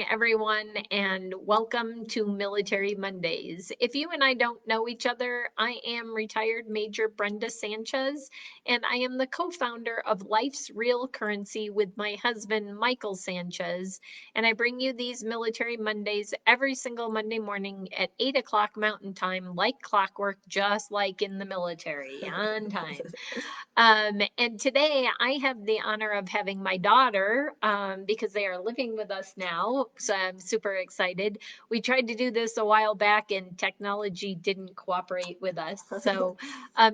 everyone, and welcome to Military Mondays. If you and I don't know each other, I am retired Major Brenda Sanchez, and I am the co founder of Life's Real Currency with my husband, Michael Sanchez. And I bring you these Military Mondays every single Monday morning at 8 o'clock Mountain Time, like clockwork, just like in the military, on time. And today I have the honor of having my daughter because they are living with us now. So I'm super excited. We tried to do this a while back and technology didn't cooperate with us. So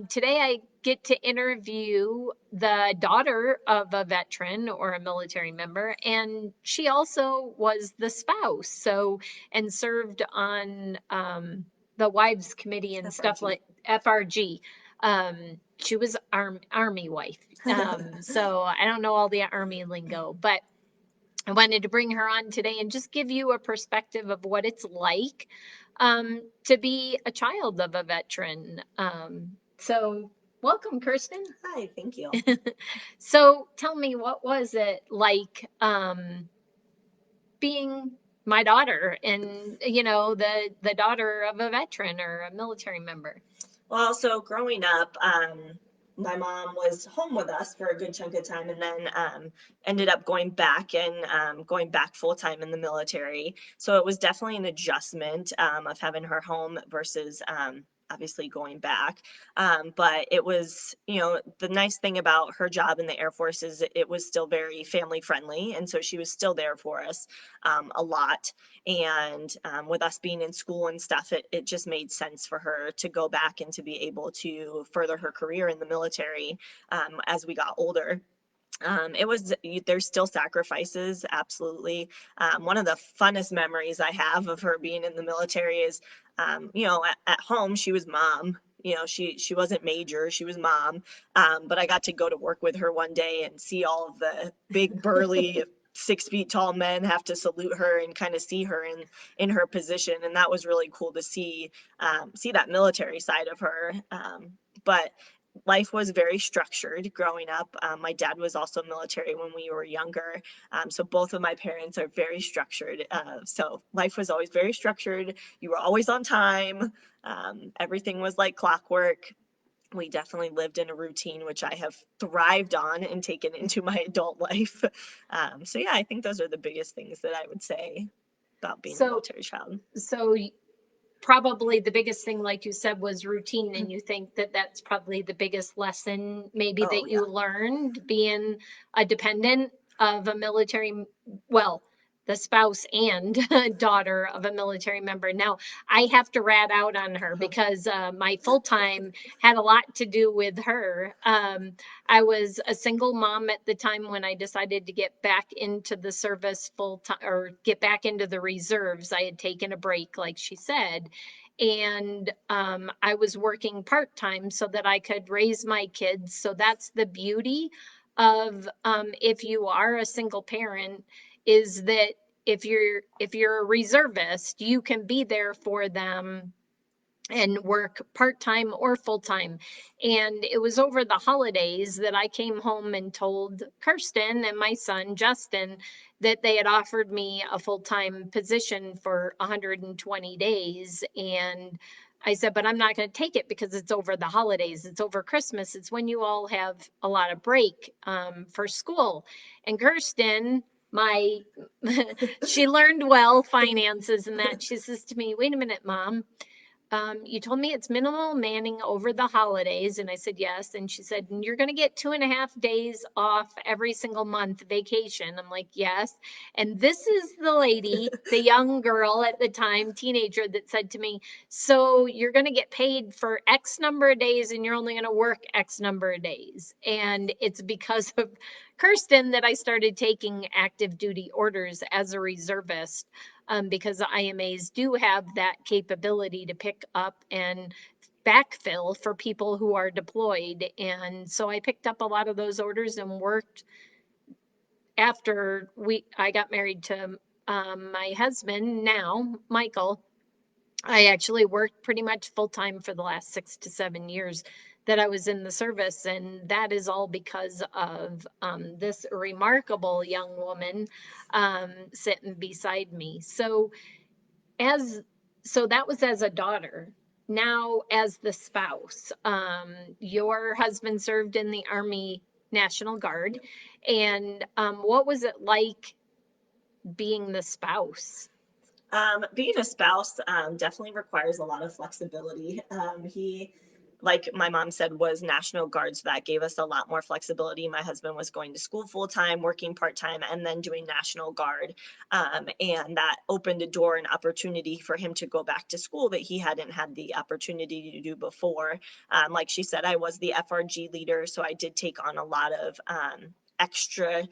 today I get to interview the daughter of a veteran or a military member, and she also was the spouse. So, and served on the wives committee and stuff FRG. like FRG. Um, she was army wife. So I don't know all the army lingo, but I wanted to bring her on today and just give you a perspective of what it's like to be a child of a veteran. So welcome, Kirsten. Hi, thank you. So tell me, what was it like being my daughter and the daughter of a veteran or a military member? Well, so growing up, my mom was home with us for a good chunk of time and then ended up going back full time in the military. So it was definitely an adjustment of having her home versus obviously going back. But it was, the nice thing about her job in the Air Force is it was still very family friendly. And so she was still there for us a lot. And with us being in school and stuff, it just made sense for her to go back and to be able to further her career in the military as we got older. There's still sacrifices, absolutely. One of the funnest memories I have of her being in the military is, at home, she was mom. She wasn't major, she was mom. But I got to go to work with her one day and see all of the big, burly, 6 feet tall men have to salute her and kind of see her in her position. And that was really cool to see that military side of her. But life was very structured growing up. My dad was also military when we were younger. So both of my parents are very structured. So life was always very structured. You were always on time. Everything was like clockwork. We definitely lived in a routine, which I have thrived on and taken into my adult life. So yeah, I think those are the biggest things that I would say about being a So, military child. so probably the biggest thing, like you said, was routine. And you think that that's probably the biggest lesson maybe Oh that yeah. you learned being a dependent of a military, well, the spouse and daughter of a military member. Now, I have to rat out on her because my full time had a lot to do with her. I was a single mom at the time when I decided to get back into the service full time or get back into the reserves. I had taken a break, like she said, and I was working part time so that I could raise my kids. So that's the beauty of if you are a single parent, is that if you're a reservist, you can be there for them and work part time or full time. And it was over the holidays that I came home and told Kirsten and my son Justin that they had offered me a full time position for 120 days. And I said, but I'm not going to take it because it's over the holidays. It's over Christmas. It's when you all have a lot of break for school. And Kirsten, my she learned well finances and that she says to me, wait a minute, mom, you told me it's minimal manning over the holidays. And I said, yes. And she said, and you're going to get 2.5 days off every single month vacation. I'm like, yes. And this is the lady, the young girl at the time, teenager, that said to me, so you're going to get paid for X number of days and you're only going to work X number of days. And it's because of Kirsten that I started taking active duty orders as a reservist, because IMAs do have that capability to pick up and backfill for people who are deployed. And so I picked up a lot of those orders and worked after I got married to my husband now, Michael. I actually worked pretty much full time for the last 6 to 7 years that I was in the service. And that is all because of this remarkable young woman sitting beside me. As so that was as a daughter. Now, as the spouse, your husband served in the Army National Guard. And what was it like being the spouse? Being a spouse definitely requires a lot of flexibility. He, like my mom said, was National Guard, so that gave us a lot more flexibility. My husband was going to school full time, working part time, and then doing National Guard. And that opened a door and opportunity for him to go back to school that he hadn't had the opportunity to do before. Like she said, I was the FRG leader, so I did take on a lot of extra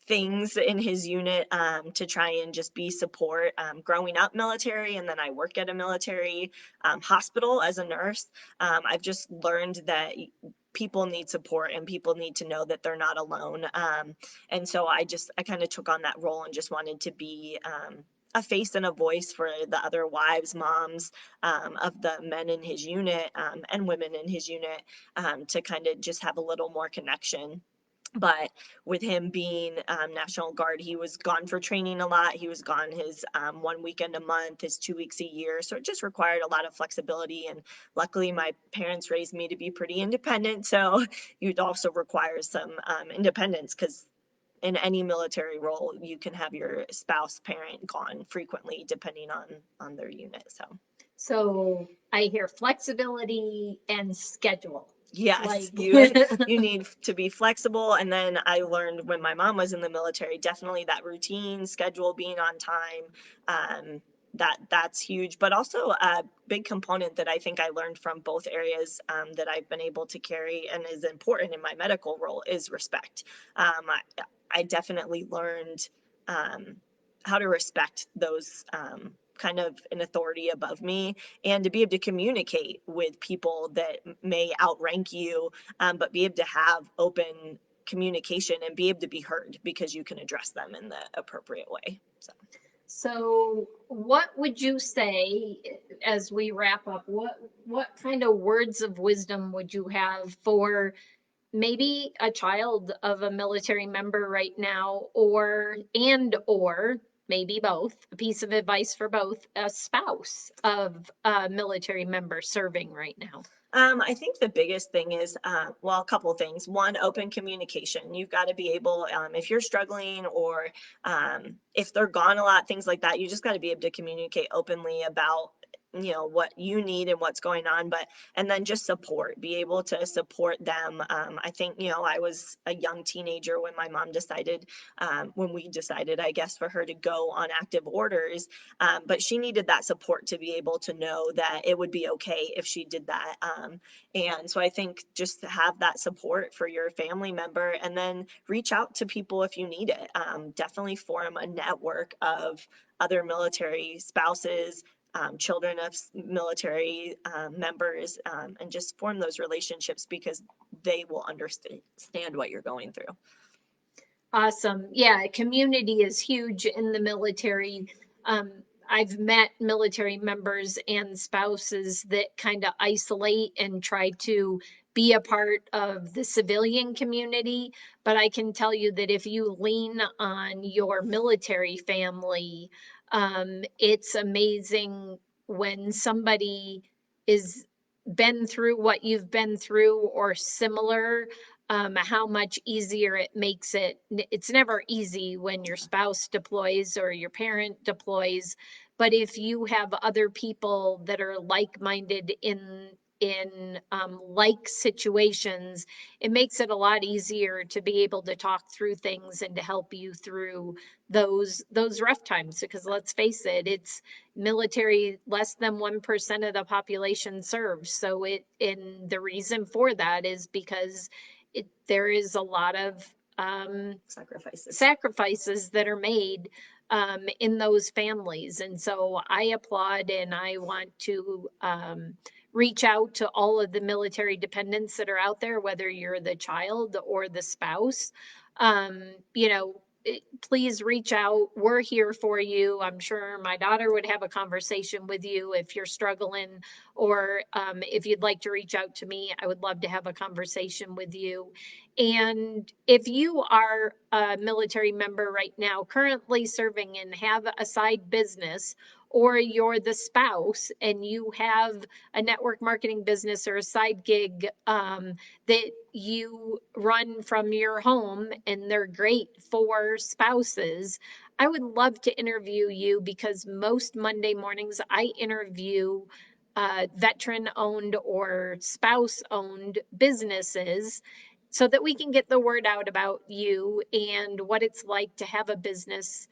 things in his unit to try and just be support. Growing up military, and then I work at a military hospital as a nurse, I've just learned that people need support and people need to know that they're not alone. And so I kind of took on that role and just wanted to be a face and a voice for the other wives, moms of the men in his unit and women in his unit to kind of just have a little more connection. But with him being National Guard, he was gone for training a lot. He was gone his 1 weekend a month, his 2 weeks a year. So it just required a lot of flexibility. And luckily, my parents raised me to be pretty independent. So it also requires some independence because in any military role, you can have your spouse parent gone frequently depending on their unit. So So I hear flexibility and schedule. yes, Like, you need to be flexible. And then I learned when my mom was in the military, definitely that routine schedule, being on time, that's huge. But also a big component that I think I learned from both areas that I've been able to carry and is important in my medical role is respect. I definitely learned um, how to respect those kind of an authority above me, and to be able to communicate with people that may outrank you, but be able to have open communication and be able to be heard because you can address them in the appropriate way. So so what would you say as we wrap up? What kind of words of wisdom would you have for maybe a child of a military member right now, or maybe both, a piece of advice for both, a spouse of a military member serving right now? I think the biggest thing is, well, a couple of things. One, open communication. You've got to be able, if you're struggling or if they're gone a lot, things like that, you just got to be able to communicate openly about what you need and what's going on. But and then just support, be able to support them. I think I was a young teenager when my mom decided, when we decided, I guess, for her to go on active orders, but she needed that support to be able to know that it would be okay if she did that. And so I think just to have that support for your family member, and then reach out to people if you need it. Definitely form a network of other military spouses, children of military members, and just form those relationships because they will understand what you're going through. Awesome. Yeah, community is huge in the military. Um, I've met military members and spouses that kind of isolate and try to be a part of the civilian community. But I can tell you that if you lean on your military family, it's amazing when somebody is been through what you've been through or similar, how much easier it makes it. It's never easy when your spouse deploys or your parent deploys, but if you have other people that are like-minded in like situations, it makes it a lot easier to be able to talk through things and to help you through those rough times. Because let's face it, it's military, less than 1% of the population serves. So and the reason for that is because there is a lot of Sacrifices. sacrifices that are made in those families. And so I applaud and I want to reach out to all of the military dependents that are out there, whether you're the child or the spouse. Um, you know, please reach out. We're here for you. I'm sure my daughter would have a conversation with you if you're struggling, or if you'd like to reach out to me, I would love to have a conversation with you. And if you are a military member right now, currently serving and have a side business, or you're the spouse and you have a network marketing business or a side gig, that you run from your home and they're great for spouses, I would love to interview you, because most Monday mornings I interview veteran owned or spouse owned businesses, so that we can get the word out about you and what it's like to have a business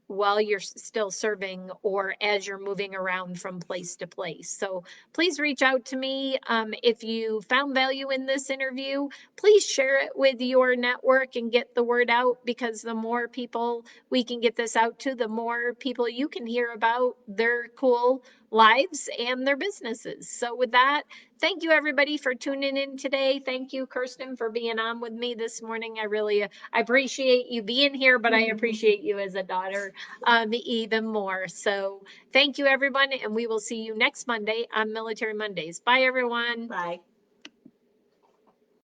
while you're still serving or as you're moving around from place to place. So please reach out to me. If you found value in this interview, please share it with your network and get the word out, because the more people we can get this out to, the more people you can hear about their cool lives and their businesses. So with that, thank you everybody for tuning in today. Thank you, Kirstin, for being on with me this morning. I appreciate you being here, but I appreciate you as a daughter even more. So thank you, everyone, and we will see you next Monday on Military Mondays. Bye, everyone. Bye.